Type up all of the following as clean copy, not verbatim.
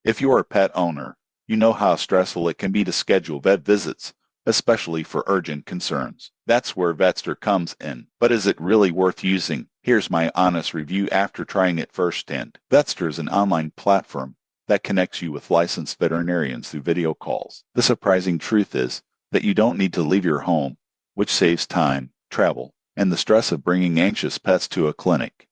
If you're a pet owner, you know how stressful it can be to schedule vet visits, especially for urgent concerns. That's where Vetster comes in. But is it really worth using? Here's my honest review after trying it firsthand. Vetster is an online platform that connects you with licensed veterinarians through video calls. The surprising truth is that you don't need to leave your home, which saves time, travel, and the stress of bringing anxious pets to a clinic.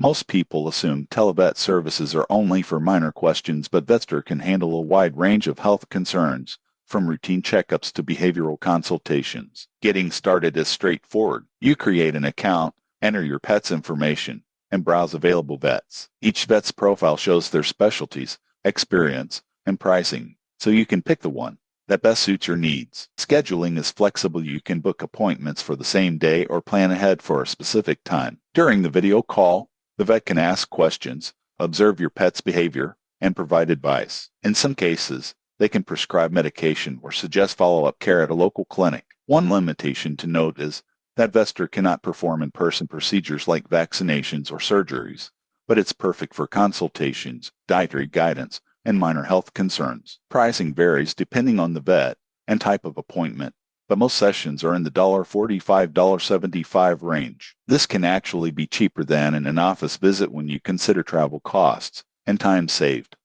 Most people assume televet services are only for minor questions, but Vetster can handle a wide range of health concerns, from routine checkups to behavioral consultations. Getting started is straightforward. You create an account, enter your pet's information, and browse available vets. Each vet's profile shows their specialties, experience, and pricing, so you can pick the one that best suits your needs. Scheduling is flexible. You can book appointments for the same day or plan ahead for a specific time. During the video call, the vet can ask questions, observe your pet's behavior, and provide advice. In some cases, they can prescribe medication or suggest follow-up care at a local clinic. One limitation to note is that Vetster cannot perform in-person procedures like vaccinations or surgeries, but it's perfect for consultations, dietary guidance, and minor health concerns. Pricing varies depending on the vet and type of appointment, but most sessions are in the $45, $75 range. This can actually be cheaper than an in-office visit when you consider travel costs and time saved.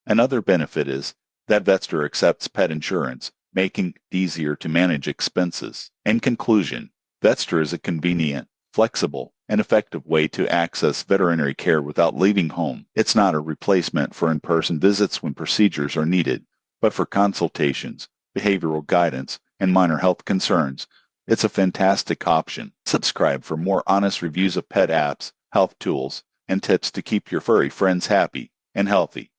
Another benefit is that Vetster accepts pet insurance, making it easier to manage expenses. In conclusion, Vetster is a convenient, flexible, and effective way to access veterinary care without leaving home. It's not a replacement for in-person visits when procedures are needed, but for consultations, behavioral guidance, and minor health concerns, it's a fantastic option. Subscribe for more honest reviews of pet apps, health tools, and tips to keep your furry friends happy and healthy.